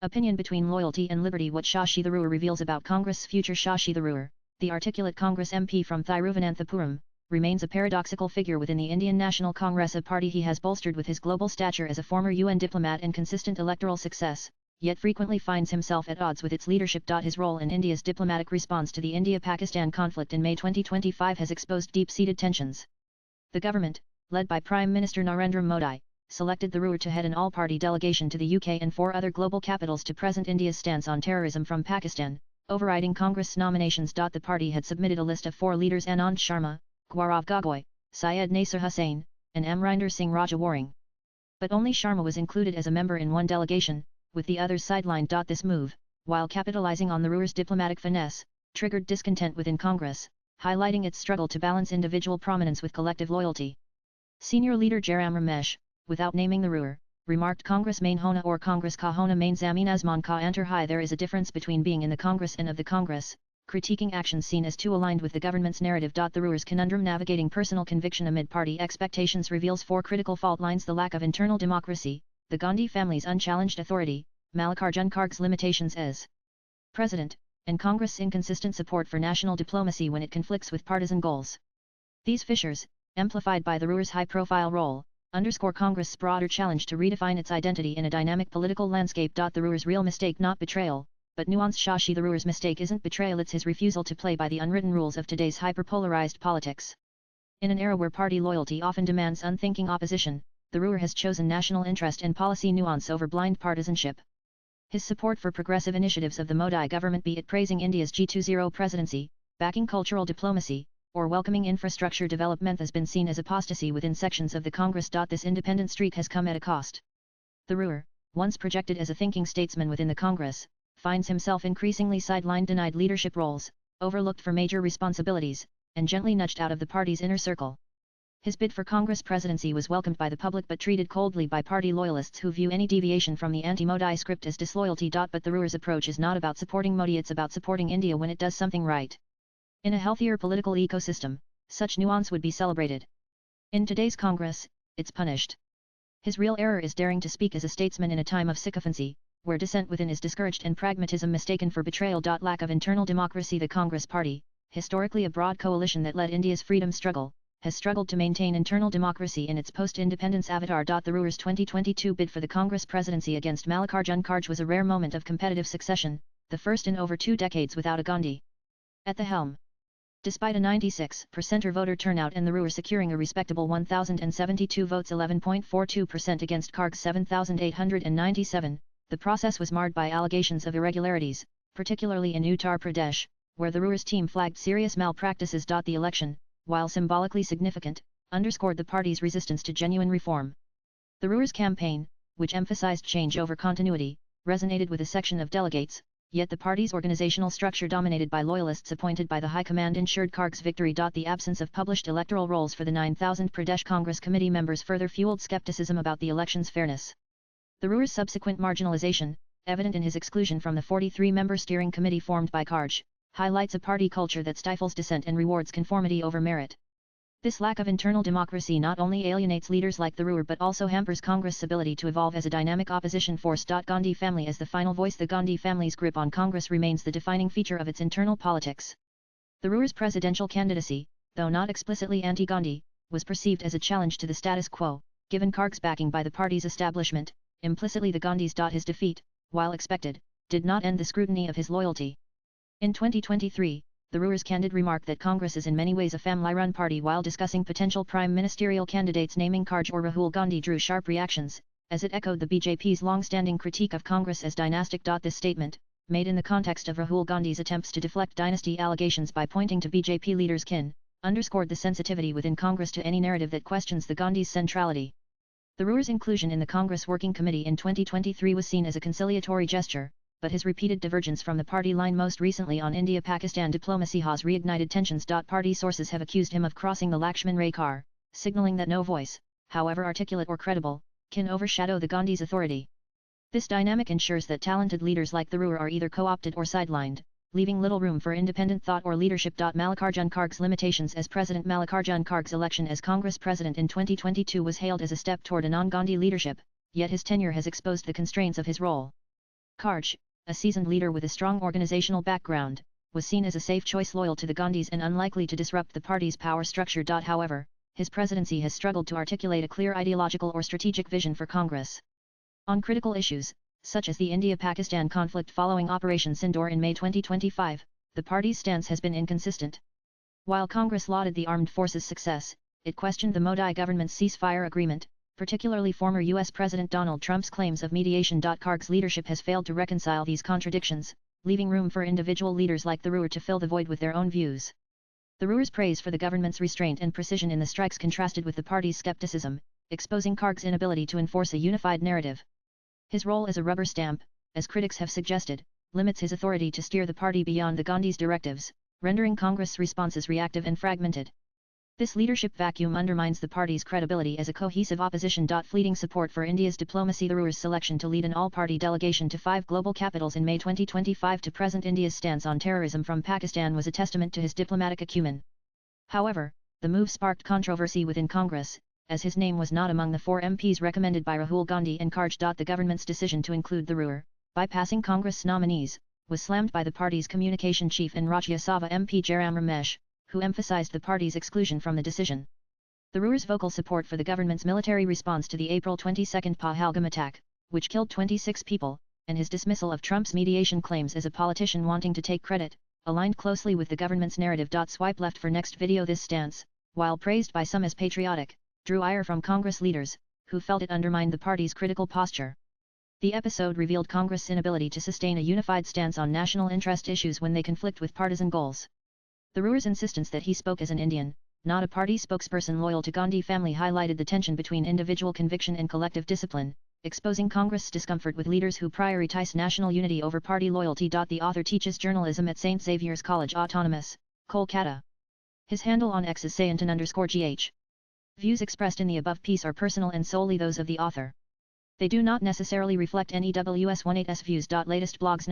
Opinion between loyalty and liberty. What Shashi Tharoor reveals about Congress' future. Shashi Tharoor, the articulate Congress MP from Thiruvananthapuram, remains a paradoxical figure within the Indian National Congress, a party he has bolstered with his global stature as a former UN diplomat and consistent electoral success, yet frequently finds himself at odds with its leadership. His role in India's diplomatic response to the India-Pakistan conflict in May 2025 has exposed deep-seated tensions. The government, led by Prime Minister Narendra Modi, selected Tharoor to head an all-party delegation to the UK and 4 other global capitals to present India's stance on terrorism from Pakistan, overriding Congress nominations. The party had submitted a list of 4 leaders: Anand Sharma, Gaurav Gogoi, Syed Nasir Hussain, and Amrinder Singh Rajawaring. But only Sharma was included as a member in one delegation, with the others sidelined. This move, while capitalizing on Tharoor's diplomatic finesse, triggered discontent within Congress, highlighting its struggle to balance individual prominence with collective loyalty. Senior leader Jairam Ramesh, without naming Tharoor, remarked, Congress main hona or Congress ka hona main zamin azman ka antar hai. There is a difference between being in the Congress and of the Congress, critiquing actions seen as too aligned with the government's narrative. Tharoor's conundrum navigating personal conviction amid party expectations reveals 4 critical fault lines: the lack of internal democracy, the Gandhi family's unchallenged authority, Mallikarjun Kharge's limitations as president, and Congress' inconsistent support for national diplomacy when it conflicts with partisan goals. These fissures, amplified by Tharoor's high-profile role, underscore Congress' broader challenge to redefine its identity in a dynamic political landscape. Tharoor's real mistake not betrayal, but nuance. Shashi Tharoor's mistake isn't betrayal, it's his refusal to play by the unwritten rules of today's hyperpolarized politics. In an era where party loyalty often demands unthinking opposition, Tharoor has chosen national interest and policy nuance over blind partisanship. His support for progressive initiatives of the Modi government, be it praising India's G20 presidency, backing cultural diplomacy, or welcoming infrastructure development, has been seen as apostasy within sections of the Congress. This independent streak has come at a cost. Tharoor, once projected as a thinking statesman within the Congress, finds himself increasingly sidelined, denied leadership roles, overlooked for major responsibilities, and gently nudged out of the party's inner circle. His bid for Congress presidency was welcomed by the public but treated coldly by party loyalists who view any deviation from the anti-Modi script as disloyalty. But Tharoor's approach is not about supporting Modi, it's about supporting India when it does something right. In a healthier political ecosystem, such nuance would be celebrated. In today's Congress, it's punished. His real error is daring to speak as a statesman in a time of sycophancy, where dissent within is discouraged and pragmatism mistaken for betrayal. Lack of internal democracy. The Congress Party, historically a broad coalition that led India's freedom struggle, has struggled to maintain internal democracy in its post-independence avatar. Tharoor's 2022 bid for the Congress presidency against Mallikarjun Kharge was a rare moment of competitive succession, the first in over 2 decades without a Gandhi at the helm. Despite a 96% voter turnout and Tharoor securing a respectable 1,072 votes, 11.42% against Kharge's 7,897, the process was marred by allegations of irregularities, particularly in Uttar Pradesh, where Tharoor's team flagged serious malpractices. The election, while symbolically significant, underscored the party's resistance to genuine reform. Tharoor's campaign, which emphasized change over continuity, resonated with a section of delegates, yet the party's organizational structure, dominated by loyalists appointed by the High Command, ensured Kharge's victory. The absence of published electoral rolls for the 9,000 Pradesh Congress committee members further fueled skepticism about the election's fairness. Tharoor's subsequent marginalization, evident in his exclusion from the 43-member steering committee formed by Kharge, highlights a party culture that stifles dissent and rewards conformity over merit. This lack of internal democracy not only alienates leaders like Tharoor but also hampers Congress' ability to evolve as a dynamic opposition force. Gandhi family as the final voice. The Gandhi family's grip on Congress remains the defining feature of its internal politics. Tharoor's presidential candidacy, though not explicitly anti-Gandhi, was perceived as a challenge to the status quo, given Kharge's backing by the party's establishment, implicitly the Gandhis. His defeat, while expected, did not end the scrutiny of his loyalty. In 2023, Tharoor's candid remark that Congress is in many ways a family-run party while discussing potential prime ministerial candidates naming Kharge or Rahul Gandhi drew sharp reactions, as it echoed the BJP's long-standing critique of Congress as dynastic. This statement, made in the context of Rahul Gandhi's attempts to deflect dynasty allegations by pointing to BJP leader's kin, underscored the sensitivity within Congress to any narrative that questions the Gandhis' centrality. Tharoor's inclusion in the Congress Working Committee in 2023 was seen as a conciliatory gesture, but his repeated divergence from the party line, most recently on India-Pakistan diplomacy, has reignited tensions. Party sources have accused him of crossing the Lakshman Rekha, signaling that no voice, however articulate or credible, can overshadow the Gandhis' authority. This dynamic ensures that talented leaders like Tharoor are either co-opted or sidelined, leaving little room for independent thought or leadership. Mallikarjun Kharge's limitations as president. Mallikarjun Kharge's election as Congress president in 2022 was hailed as a step toward a non-Gandhi leadership, yet his tenure has exposed the constraints of his role. Karj, a seasoned leader with a strong organizational background, was seen as a safe choice loyal to the Gandhis and unlikely to disrupt the party's power structure. However, his presidency has struggled to articulate a clear ideological or strategic vision for Congress. On critical issues, such as the India-Pakistan conflict following Operation Sindoor in May 2025, the party's stance has been inconsistent. While Congress lauded the armed forces' success, it questioned the Modi government's ceasefire agreement, particularly former U.S. President Donald Trump's claims of mediation. Karg's leadership has failed to reconcile these contradictions, leaving room for individual leaders like Tharoor to fill the void with their own views. Tharoor's praise for the government's restraint and precision in the strikes contrasted with the party's skepticism, exposing Karg's inability to enforce a unified narrative. His role as a rubber stamp, as critics have suggested, limits his authority to steer the party beyond the Gandhis' directives, rendering Congress' responses reactive and fragmented. This leadership vacuum undermines the party's credibility as a cohesive opposition. Fleeting support for India's diplomacy. Tharoor's selection to lead an all-party delegation to 5 global capitals in May 2025 to present India's stance on terrorism from Pakistan was a testament to his diplomatic acumen. However, the move sparked controversy within Congress, as his name was not among the 4 MPs recommended by Rahul Gandhi and Karj. The government's decision to include Tharoor, bypassing Congress nominees, was slammed by the party's communication chief and Rajya Sabha MP Jairam Ramesh, who emphasized the party's exclusion from the decision. Tharoor's vocal support for the government's military response to the April 22 Pahalgam attack, which killed 26 people, and his dismissal of Trump's mediation claims as a politician wanting to take credit, aligned closely with the government's narrative. Swipe left for next video. This stance, while praised by some as patriotic, drew ire from Congress leaders, who felt it undermined the party's critical posture. The episode revealed Congress' inability to sustain a unified stance on national interest issues when they conflict with partisan goals. Tharoor's insistence that he spoke as an Indian, not a party spokesperson loyal to Gandhi family, highlighted the tension between individual conviction and collective discipline, exposing Congress' discomfort with leaders who prioritize national unity over party loyalty. The author teaches journalism at St. Xavier's College Autonomous, Kolkata. His handle on X is Sayantan_GH. Views expressed in the above piece are personal and solely those of the author. They do not necessarily reflect NEWS18's views. Latest blogs.